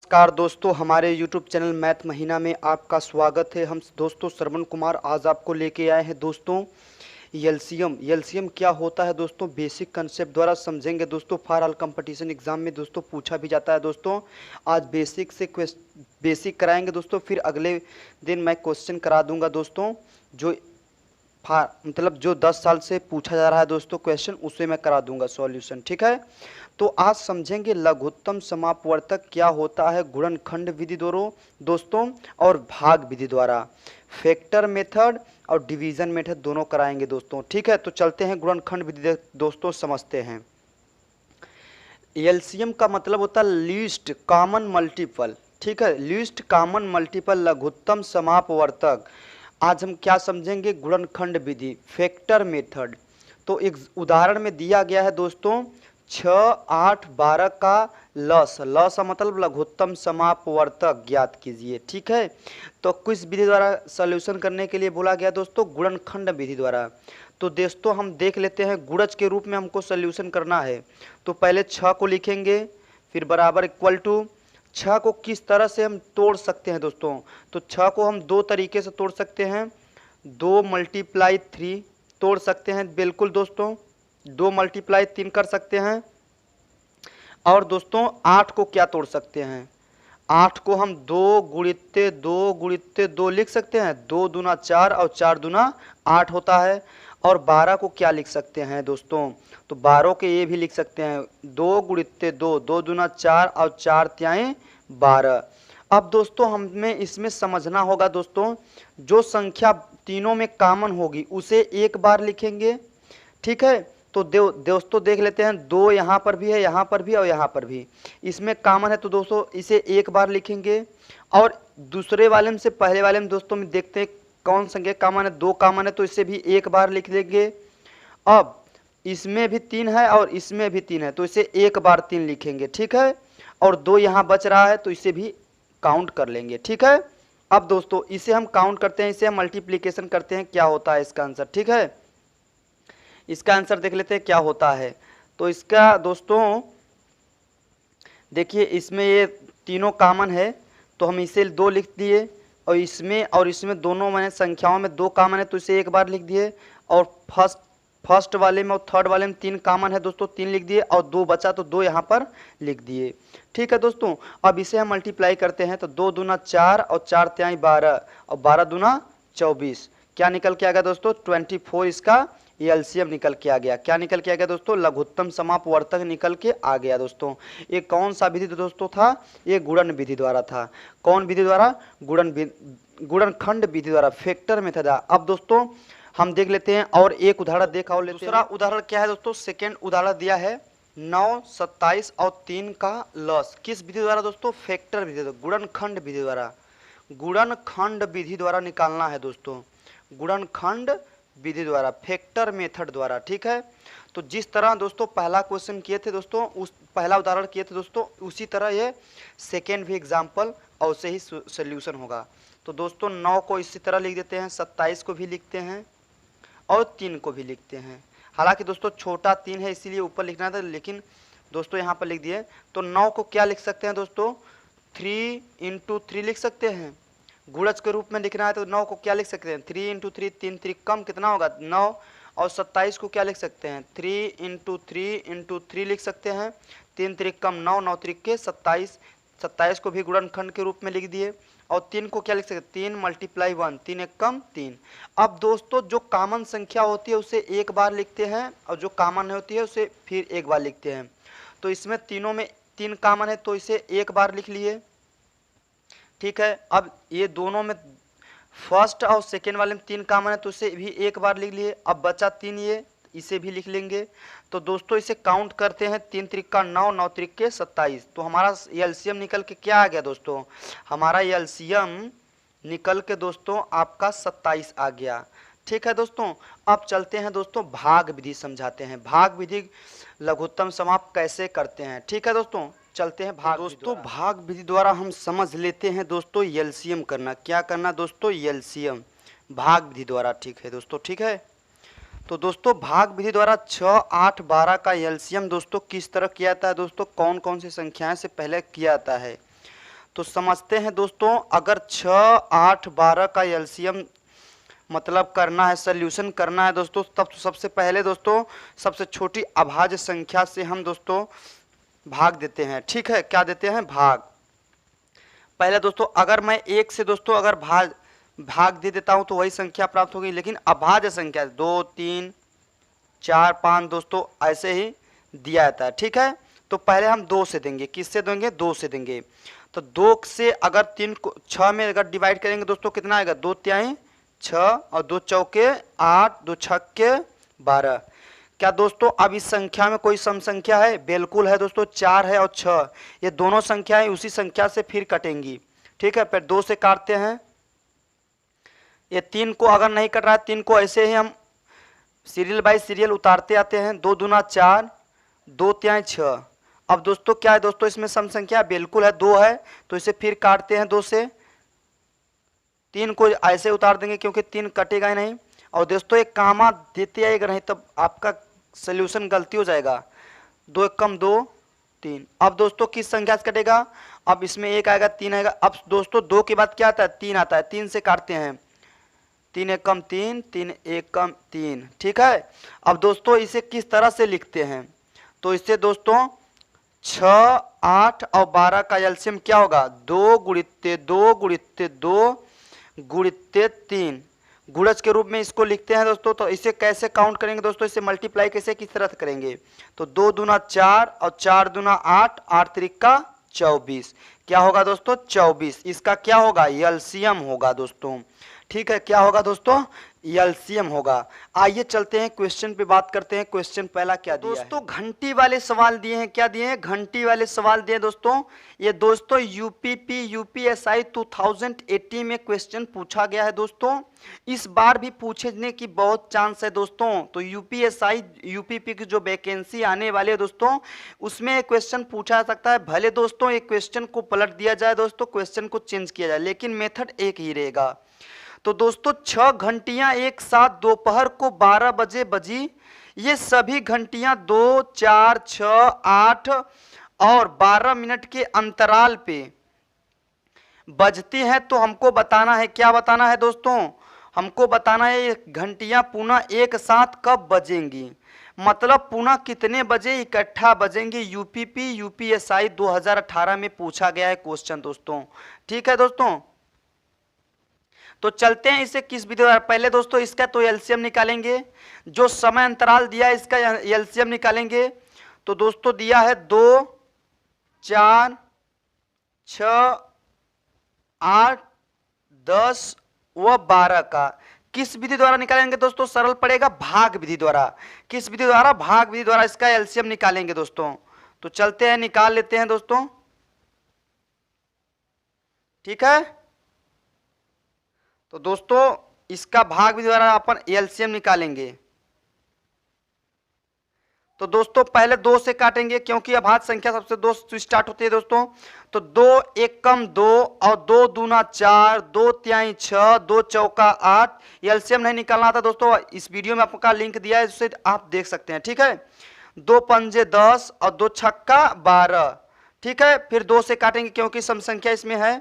नमस्कार दोस्तों, हमारे YouTube चैनल मैथ महीना में आपका स्वागत है। हम दोस्तों श्रवण कुमार आज आपको लेके आए हैं दोस्तों एलसीएम क्या होता है दोस्तों, बेसिक कंसेप्ट द्वारा समझेंगे दोस्तों। फॉर ऑल कंपटीशन एग्जाम में दोस्तों पूछा भी जाता है दोस्तों। आज बेसिक कराएंगे दोस्तों, फिर अगले दिन मैं क्वेश्चन करा दूंगा दोस्तों। जो मतलब जो 10 साल से पूछा जा रहा है दोस्तों क्वेश्चन, उसे मैं करा दूंगा सॉल्यूशन, ठीक है। तो आज समझेंगे लघुत्तम समापवर्तक क्या होता है गुणनखंड विधि द्वारा दोस्तों, और भाग विधि द्वारा। फैक्टर मेथड और डिवीजन मेथड दोनों कराएंगे दोस्तों, ठीक है। तो चलते हैं गुणनखंड विधि दोस्तों, समझते हैं। एलसीएम का मतलब होता है लीस्ट कॉमन मल्टीपल, ठीक है। लीस्ट कॉमन मल्टीपल लघुत्तम समापवर्तक। आज हम क्या समझेंगे, गुणनखंड विधि, फैक्टर मेथड। तो एक उदाहरण में दिया गया है दोस्तों 6, 8, 12 का लस मतलब लघुत्तम समापवर्तक ज्ञात कीजिए, ठीक है। तो किस विधि द्वारा सॉल्यूशन करने के लिए बोला गया दोस्तों, गुणनखंड विधि द्वारा। तो दोस्तों हम देख लेते हैं, गुणज के रूप में हमको सॉल्यूशन करना है। तो पहले 6 को लिखेंगे, फिर बराबर इक्वल टू 6 को किस तरह से हम तोड़ सकते हैं दोस्तों। तो 6 को हम दो तरीके से तोड़ सकते हैं। 2 × 3 तोड़ सकते हैं, बिल्कुल दोस्तों। 2 × 3 कर सकते हैं। और दोस्तों 8 को क्या तोड़ सकते हैं, 8 को हम 2 × 2 लिख सकते हैं। 2 दूना 4 और 4 दूना 8 होता है। और 12 को क्या लिख सकते हैं दोस्तों, तो 12 के ये भी लिख सकते हैं 2 × 2, 2 दूना 4 और 4 तियाएं 12। अब दोस्तों हमें इसमें समझना होगा दोस्तों, जो संख्या तीनों में कॉमन होगी उसे एक बार लिखेंगे, ठीक है। तो दोस्तों देख लेते हैं, 2 यहाँ पर भी है, यहाँ पर भी और यहाँ पर भी, इसमें कॉमन है। तो दोस्तों इसे एक बार लिखेंगे। और दूसरे वाले में से पहले वाले में दोस्तों में देखते हैं कौन संख्या कॉमन है। 2 कॉमन है तो इसे भी एक बार लिख देंगे। अब इसमें भी 3 है और इसमें भी 3 है, तो इसे एक बार 3 लिखेंगे, ठीक है। और 2 यहाँ बच रहा है तो इसे भी काउंट कर लेंगे, ठीक है। अब दोस्तों इसे हम काउंट करते हैं, इसे हम मल्टीप्लीकेशन करते हैं, क्या होता है इसका आंसर, ठीक है। इसका आंसर देख लेते हैं क्या होता है। तो इसका दोस्तों देखिए, इसमें ये तीनों कॉमन है तो हम इसे 2 लिख दिए, और इसमें दोनों में संख्याओं में 2 कॉमन है तो इसे एक बार लिख दिए। और फर्स्ट वाले में और थर्ड वाले में 3 कॉमन है दोस्तों, 3 लिख दिए। और 2 बचा तो 2 यहाँ पर लिख दिए, ठीक है दोस्तों। अब इसे हम मल्टीप्लाई करते हैं, तो 2 दूना 4 और 4 तिहाई 12 और 12 दूना 24। क्या निकल के आ गया दोस्तों, 24 इसका एलसीएम निकल के आ गया। क्या निकल के आ गया दोस्तों, लघुत्तम समापवर्तक निकल के आ गया दोस्तों। ये कौन सा विधि दोस्तों था, ये गुणन विधि द्वारा था। कौन विधि द्वारा, गुणनखंड विधि द्वारा, फैक्टर मेथड। अब दोस्तों हम देख लेते हैं और एक उदाहरण देखा और लेते हैं। दूसरा उदाहरण क्या है दोस्तों, सेकेंड उदाहरण दिया है 9, 27 और 3 का लस। किस विधि द्वारा दोस्तों, फैक्टर विधि द्वारा, गुणनखंड विधि द्वारा। गुणनखंड विधि द्वारा निकालना है दोस्तों, गुणनखंड विधि द्वारा, फैक्टर मेथड द्वारा, ठीक है। तो जिस तरह दोस्तों पहला क्वेश्चन किए थे दोस्तों, उस पहला उदाहरण किए थे दोस्तों, उसी तरह ये सेकेंड भी एग्जाम्पल और उसे ही सोल्यूशन होगा। तो दोस्तों 9 को इसी तरह लिख देते हैं, 27 को भी लिखते हैं और 3 को भी लिखते हैं। हालांकि दोस्तों छोटा 3 है इसीलिए ऊपर लिखना था, लेकिन दोस्तों यहाँ पर लिख दिए। तो 9 को क्या लिख सकते हैं दोस्तों, 3 × 3 लिख सकते हैं। गुणज के रूप में लिखना है तो 9 को क्या लिख सकते हैं, 3 × 3, 3 3 कम कितना होगा 9। और 27 को क्या लिख सकते हैं, 3 × 3 × 3 लिख सकते हैं। 3 3 कम 9, 9 3 के 27, 27 को भी गुणनखंड के रूप में लिख दिए। और 3 को क्या लिख सकते हैं, 3 × 1, 3 1 कम 3। अब दोस्तों जो कॉमन संख्या होती है उसे एक बार लिखते हैं, और जो कॉमन होती है उसे फिर एक बार लिखते हैं। तो इसमें तीनों में 3 कॉमन है तो इसे एक बार लिख लिए, ठीक है। अब ये दोनों में फर्स्ट और सेकेंड वाले में 3 कॉमन है तो इसे भी एक बार लिख लिए। अब बचा 3, ये इसे भी लिख लेंगे। तो दोस्तों इसे काउंट करते हैं, 3 3 का 9, 9 3 के 27। तो हमारा एलसीएम निकल के क्या आ गया दोस्तों, हमारा एलसीएम निकल के दोस्तों आपका 27 आ गया, ठीक है दोस्तों। अब चलते हैं दोस्तों भाग विधि समझाते हैं, भाग विधि लघुत्तम समाप्त कैसे करते हैं, ठीक है दोस्तों। चलते हैं भाग दोस्तों, भाग विधि द्वारा हम समझ लेते हैं दोस्तों एलसीएम करना। क्या करना दोस्तों, एलसीएम भाग विधि द्वारा, ठीक है दोस्तों, ठीक है। तो दोस्तों भाग विधि द्वारा 6, 8, 12 का एलसीएम दोस्तों किस तरह किया जाता है दोस्तों, कौन कौन सी संख्याएं से पहले किया जाता है। तो समझते हैं दोस्तों, अगर 6, 8, 12 का एलसीएम मतलब करना है, सॉल्यूशन करना है दोस्तों, तब सबसे पहले दोस्तों सबसे छोटी अभाज्य संख्या से हम दोस्तों भाग देते हैं। ठीक है, क्या देते हैं? भाग। पहले दोस्तों अगर मैं 1 से दोस्तों अगर भाग दे देता हूं तो वही संख्या प्राप्त होगी, लेकिन अभाज्य संख्या 2, 3, 4, 5 दोस्तों ऐसे ही दिया जाता है। ठीक है, तो पहले हम 2 से देंगे। किससे देंगे? 2 से देंगे। तो 2 से अगर 3 को 6 में अगर डिवाइड करेंगे दोस्तों कितना आएगा? 2 तिहाई 6 और 2 चौके 8, 2 छक्के 12। क्या दोस्तों अब इस संख्या में कोई सम संख्या है? बिल्कुल है दोस्तों, 4 है और 6, ये दोनों संख्याएं उसी संख्या से फिर कटेंगी। ठीक है, फिर 2 से काटते हैं। ये 3 को अगर नहीं कट रहा है, 3 को ऐसे ही हम सीरियल बाय सीरियल उतारते आते हैं। 2 दूना 4, 2 तिहाई 6। अब दोस्तों क्या है दोस्तों इसमें सम संख्या? बिल्कुल है, 2 है, तो इसे फिर काटते हैं 2 से। 3 को ऐसे उतार देंगे क्योंकि 3 कटेगा ही नहीं। और दोस्तों एक कामा देते आएगा, नहीं तब आपका सोल्यूशन गलती हो जाएगा। 2 एकम 2, 3। अब दोस्तों किस संख्या से कटेगा? अब इसमें 1 आएगा, 3 आएगा। अब दोस्तों 2 के बाद क्या आता है? 3 आता है। 3 से काटते हैं। 3 एकम 3, 3 एकम 3। ठीक है, अब दोस्तों इसे किस तरह से लिखते हैं? तो इससे दोस्तों 6, 8 और 12 का एलसीएम क्या होगा? 2 गुणित्ते 2 गुणित्ते 2 गुणित्ते 3 गुणज के रूप में इसको लिखते हैं दोस्तों। तो इसे कैसे काउंट करेंगे दोस्तों? इसे मल्टीप्लाई कैसे किस तरह से करेंगे? तो 2 दूना 4 और 4 दूना 8, 8 त्रिका 24। क्या होगा दोस्तों? 24। इसका क्या होगा? एलसीएम होगा दोस्तों। ठीक है, क्या होगा दोस्तों? एलसीएम होगा। आइए चलते हैं क्वेश्चन पे बात करते हैं। क्वेश्चन पहला क्या दिया दोस्तों? घंटी वाले सवाल दिए हैं। क्या दिए हैं? घंटी वाले सवाल दिए दोस्तों। ये दोस्तों यूपीएसआई 2018 में क्वेश्चन पूछा गया है दोस्तों। इस बार भी पूछने की बहुत चांस है दोस्तों। तो यूपीपी की जो वैकेंसी आने वाली है दोस्तों, उसमें क्वेश्चन पूछा जा सकता है। भले दोस्तों एक क्वेश्चन को पलट दिया जाए दोस्तों, क्वेश्चन को चेंज किया जाए, लेकिन मेथड एक ही रहेगा। तो दोस्तों 6 घंटियां एक साथ दोपहर को 12 बजे बजी। ये सभी घंटियां 2, 4, 6, 8 और 12 मिनट के अंतराल पे बजती हैं। तो हमको बताना है, क्या बताना है दोस्तों? हमको बताना है ये घंटियां पुनः एक साथ कब बजेंगी, मतलब पुनः कितने बजे इकट्ठा बजेंगे। यूपीएसआई 2018 में पूछा गया है क्वेश्चन दोस्तों। ठीक है दोस्तों, तो चलते हैं इसे किस विधि द्वारा। पहले दोस्तों इसका तो एलसीएम निकालेंगे। जो समय अंतराल दिया है इसका एलसीएम निकालेंगे। तो दोस्तों दिया है 2, 4, 6, 8, 10 व 12 का। किस विधि द्वारा निकालेंगे दोस्तों? सरल पड़ेगा, भाग विधि द्वारा। किस विधि द्वारा? भाग विधि द्वारा इसका एलसीएम निकालेंगे दोस्तों। तो चलते हैं, निकाल लेते हैं दोस्तों। ठीक है, तो दोस्तों इसका भाग विधि द्वारा अपन एलसीएम निकालेंगे। तो दोस्तों पहले 2 से काटेंगे क्योंकि अभाज्य संख्या सबसे 2 से स्टार्ट होती है दोस्तों। तो 2 एकम 2 और 2 दूना 4, 2 तिहाई 6, 2 चौका 8। एलसीएम नहीं निकालना था दोस्तों, इस वीडियो में आपका लिंक दिया है, उससे आप देख सकते हैं। ठीक है, 2 पंजे 10 और 2 छक्का 12। ठीक है, फिर 2 से काटेंगे क्योंकि सम संख्या इसमें है।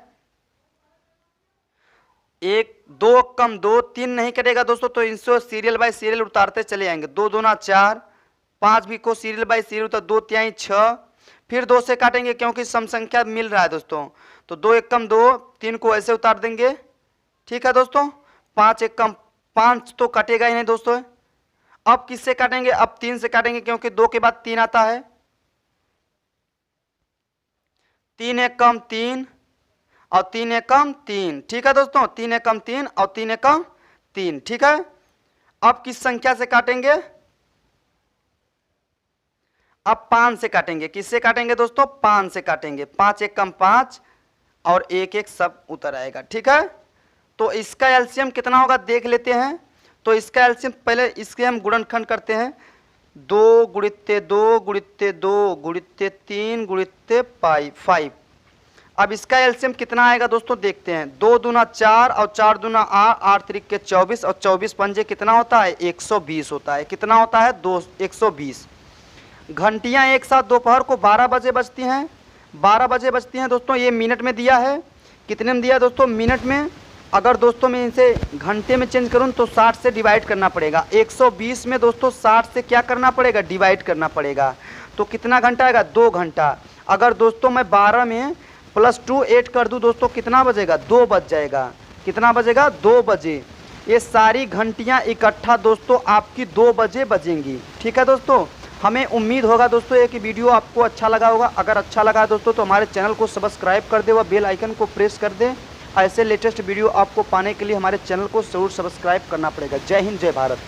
1, 2 कम 2, 3 नहीं कटेगा दोस्तों, तो इनसे सीरियल बाय सीरियल उतारते चले आएंगे। 2 दूना 4, 5 भी को सीरियल बाय सीरियल उतार, 2 तिहाई 6। फिर 2 से काटेंगे क्योंकि सम संख्या मिल रहा है दोस्तों। तो 2 एकम 2, 3 को ऐसे उतार देंगे। ठीक है दोस्तों, 5 एकम 5 तो कटेगा ही नहीं दोस्तों। अब किससे काटेंगे? अब 3 से काटेंगे क्योंकि 2 के बाद 3 आता है। 3 एकम 3 और 3 एकम 3। ठीक है दोस्तों, 3 एकम 3 और 3 एकम 3। ठीक है, अब किस संख्या से काटेंगे? अब 5 से काटेंगे। किससे काटेंगे दोस्तों? 5 से काटेंगे। 5 एकम 5 और 1 1 सब उतर आएगा। ठीक है, तो इसका एलसीएम कितना होगा देख लेते हैं। तो इसका एलसीएम पहले इसके हम गुणनखंड करते हैं। 2 गुणित्ते 2 गुणित्ते 2 गुणित्ते 3 गुणित्ते 5। अब इसका एलसीएम कितना आएगा दोस्तों देखते हैं। 2 दूना 4 और 4 दूना 8, 8 त्रिके 24 और 24 पंजे कितना होता है? 120 होता है। कितना होता है? 120। घंटियां एक साथ दोपहर को 12 बजे बजती हैं। 12 बजे बजती हैं दोस्तों। ये मिनट में दिया है, कितने में दिया है दोस्तों? मिनट में। अगर दोस्तों मैं इसे घंटे में चेंज करूँ तो 60 से डिवाइड करना पड़ेगा। 120 में दोस्तों 60 से क्या करना पड़ेगा? डिवाइड करना पड़ेगा। तो कितना घंटा आएगा? 2 घंटा। अगर दोस्तों मैं 12 में +2 ऐड कर दूँ दोस्तों, कितना बजेगा? 2 बज जाएगा। कितना बजेगा? 2 बजे। ये सारी घंटियाँ इकट्ठा दोस्तों आपकी 2 बजे बजेंगी। ठीक है दोस्तों, हमें उम्मीद होगा दोस्तों ये कि वीडियो आपको अच्छा लगा होगा। अगर अच्छा लगा दोस्तों तो हमारे चैनल को सब्सक्राइब कर दे व बेल आइकन को प्रेस कर दे। ऐसे लेटेस्ट वीडियो आपको पाने के लिए हमारे चैनल को ज़रूर सब्सक्राइब करना पड़ेगा। जय हिंद, जय भारत।